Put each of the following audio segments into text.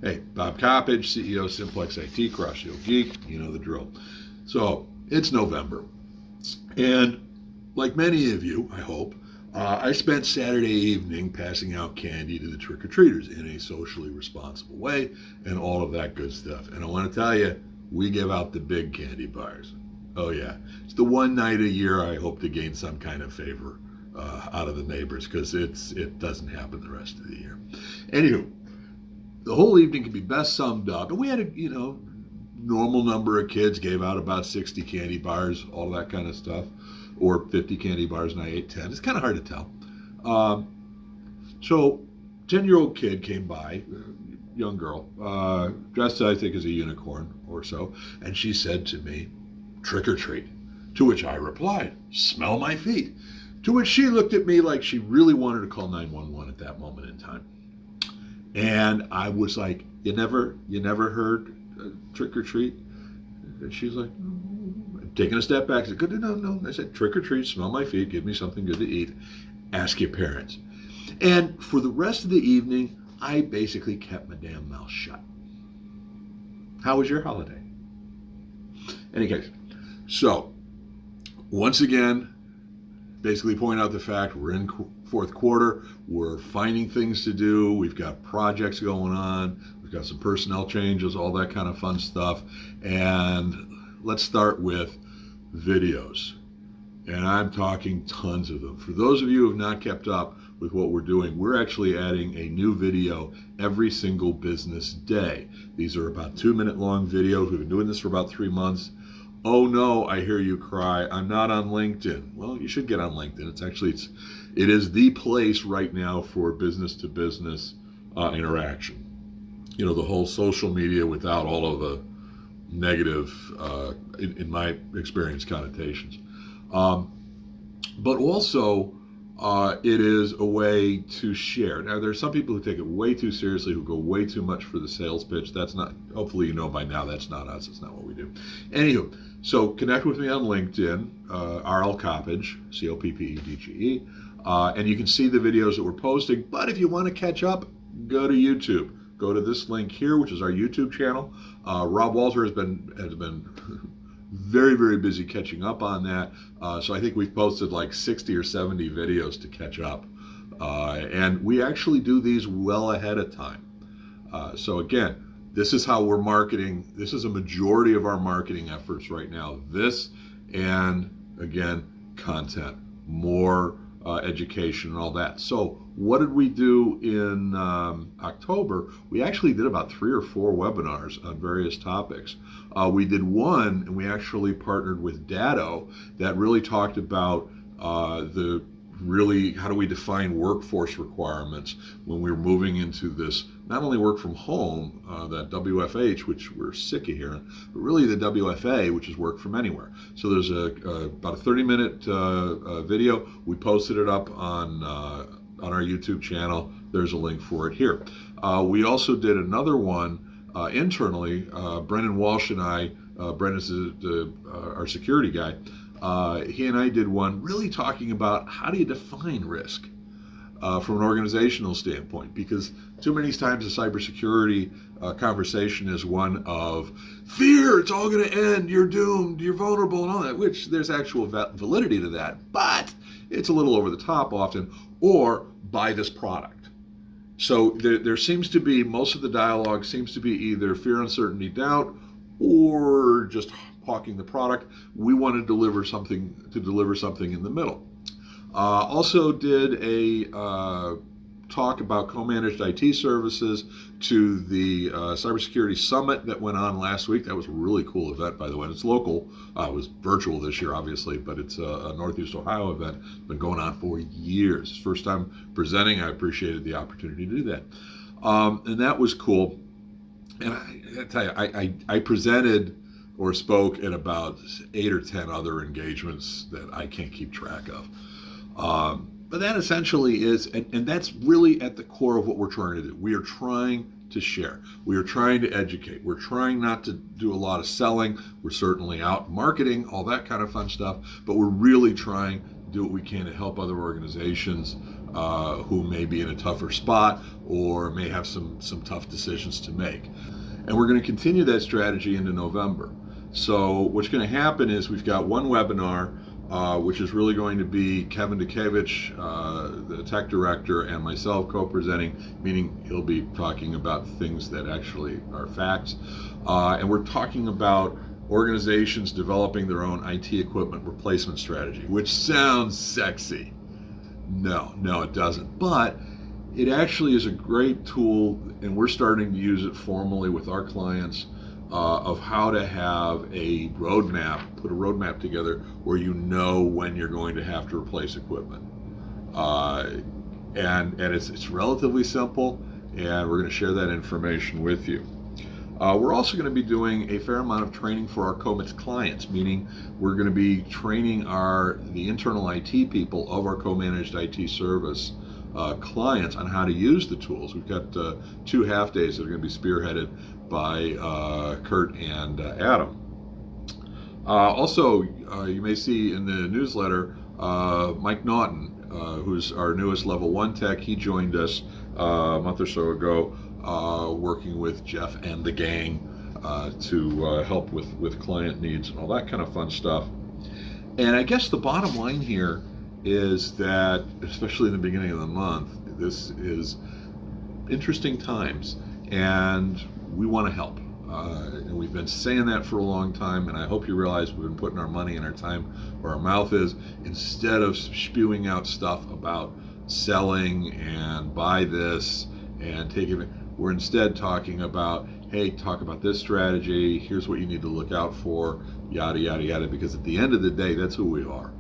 Hey, Bob Coppedge, CEO Simplex-IT, Cross-Shield Geek, you know the drill. So, it's November. And like many of you, I hope, I spent Saturday evening passing out candy to the trick-or-treaters in a socially responsible way and all of that good stuff. And I want to tell you, we give out the big candy bars. Oh yeah, it's the one night a year I hope to gain some kind of favor out of the neighbors, because it doesn't happen the rest of the year. Anywho, the whole evening can be best summed up, and we had a normal number of kids, gave out about 60 candy bars, all that kind of stuff, or 50 candy bars, and I ate 10. It's kind of hard to tell. So 10-year-old kid came by, young girl, dressed I think as a unicorn or so, and she said to me, "Trick or treat." To which I replied, "Smell my feet." To which she looked at me like she really wanted to call 911 at that moment in time. And I was like, you never heard trick or treat? And she's like, taking a step back, I said, no. I said, trick or treat, smell my feet, give me something good to eat, ask your parents. And for the rest of the evening, I basically kept my damn mouth shut. How was your holiday? Any case, so once again, basically point out the fact we're in fourth quarter, we're finding things to do, we've got projects going on, we've got some personnel changes, all that kind of fun stuff. And let's start with videos. And I'm talking tons of them. For those of you who have not kept up with what we're doing, we're actually adding a new video every single business day. These are about 2-minute long videos. We've been doing this for about 3 months. Oh no, I hear you cry, I'm not on LinkedIn. Well, you should get on LinkedIn. It is the place right now for business to business interaction. You know, the whole social media without all of the negative, in my experience, connotations. But also, it is a way to share. Now, there are some people who take it way too seriously, who go way too much for the sales pitch. That's not, hopefully you know by now, that's not us. It's not what we do. Anywho, so connect with me on LinkedIn, RL Coppedge, Coppedge, and you can see the videos that we're posting. But if you want to catch up, go to YouTube. Go to this link here, which is our YouTube channel. Rob Walter has been very, very busy catching up on that. So I think we've posted like 60 or 70 videos to catch up. And we actually do these well ahead of time. So again, this is how we're marketing. This is a majority of our marketing efforts right now. This and, again, content, more education and all that. So what did we do in October? We actually did about 3 or 4 webinars on various topics. We did one, and we actually partnered with Datto, that really talked about how do we define workforce requirements when we're moving into this, not only work from home, that WFH, which we're sick of hearing, but really the WFA, which is work from anywhere. So there's about a 30-minute video. We posted it up on our YouTube channel. There's a link for it here. We also did another one internally. Brendan Walsh and I, Brendan's our security guy, he and I did one really talking about how do you define risk from an organizational standpoint, because too many times the cybersecurity conversation is one of fear, it's all going to end, you're doomed, you're vulnerable, and all that, which there's actual validity to that, but it's a little over the top often, or buy this product. So there seems to be, most of the dialogue seems to be either fear, uncertainty, doubt, or just hawking the product. We want to deliver something in the middle. Also did a talk about co-managed IT services to the Cybersecurity Summit that went on last week. That was a really cool event, by the way. It's local. It was virtual this year, obviously, but it's a Northeast Ohio event. It's been going on for years. First time presenting. I appreciated the opportunity to do that. And that was cool. And I tell you, I presented or spoke at about 8 or 10 other engagements that I can't keep track of. But that essentially is, and that's really at the core of what we're trying to do. We are trying to share. We are trying to educate. We're trying not to do a lot of selling. We're certainly out marketing, all that kind of fun stuff, but we're really trying to do what we can to help other organizations who may be in a tougher spot or may have some tough decisions to make. And we're going to continue that strategy into November. So what's going to happen is we've got one webinar, which is really going to be Kevin Dukevich, the tech director, and myself co-presenting, meaning he'll be talking about things that actually are facts. And we're talking about organizations developing their own IT equipment replacement strategy, which sounds sexy. No, it doesn't. But it actually is a great tool, and we're starting to use it formally with our clients, of how to have a roadmap, put a roadmap together where you know when you're going to have to replace equipment. And it's relatively simple, and we're going to share that information with you. We're also going to be doing a fair amount of training for our co-managed clients, meaning we're going to be training the internal IT people of our co-managed IT service clients on how to use the tools. We've got 2 half days that are going to be spearheaded by Kurt and Adam. Also, you may see in the newsletter Mike Naughton, who's our newest level 1 tech. He joined us a month or so ago, working with Jeff and the gang to help with client needs and all that kind of fun stuff. And I guess the bottom line here is that, especially in the beginning of the month, this is interesting times, and we want to help. And we've been saying that for a long time, and I hope you realize we've been putting our money and our time where our mouth is, instead of spewing out stuff about selling and buy this and take it. We're instead talking about, hey, talk about this strategy, here's what you need to look out for, yada, yada, yada, because at the end of the day, that's who we are.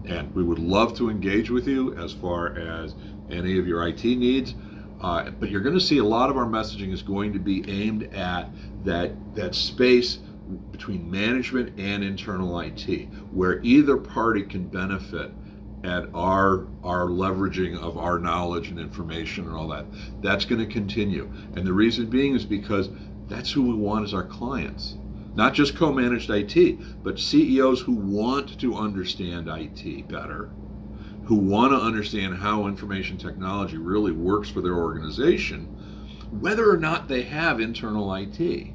And we would love to engage with you as far as any of your IT needs, but you're going to see a lot of our messaging is going to be aimed at that space between management and internal IT, where either party can benefit at our leveraging of our knowledge and information and all that. That's going to continue. And the reason being is because that's who we want as our clients. Not just co-managed IT, but CEOs who want to understand IT better, who want to understand how information technology really works for their organization, whether or not they have internal IT.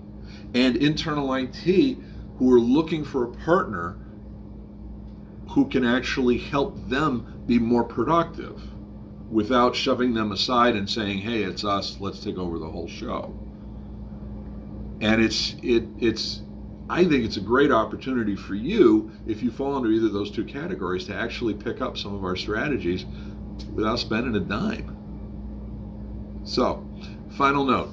And internal IT who are looking for a partner who can actually help them be more productive without shoving them aside and saying, hey, it's us, let's take over the whole show. And I think it's a great opportunity for you, if you fall into either of those 2 categories, to actually pick up some of our strategies without spending a dime. So, final note,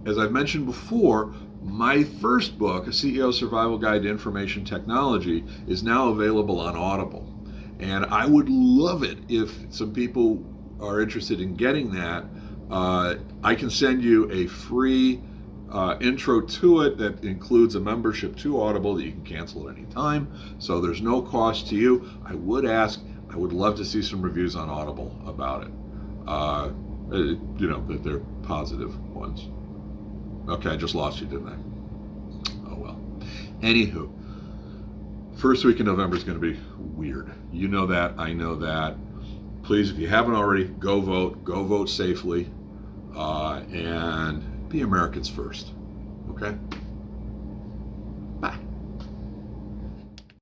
as I've mentioned before, my first book, A CEO Survival Guide to Information Technology, is now available on Audible. And I would love it if some people are interested in getting that. I can send you a free intro to it that includes a membership to Audible that you can cancel at any time. So there's no cost to you. I would love to see some reviews on Audible about it. That they're positive ones. Okay, I just lost you, didn't I? Oh well. Anywho, first week in November is going to be weird. You know that, I know that. Please, if you haven't already, go vote safely, and be Americans first, okay?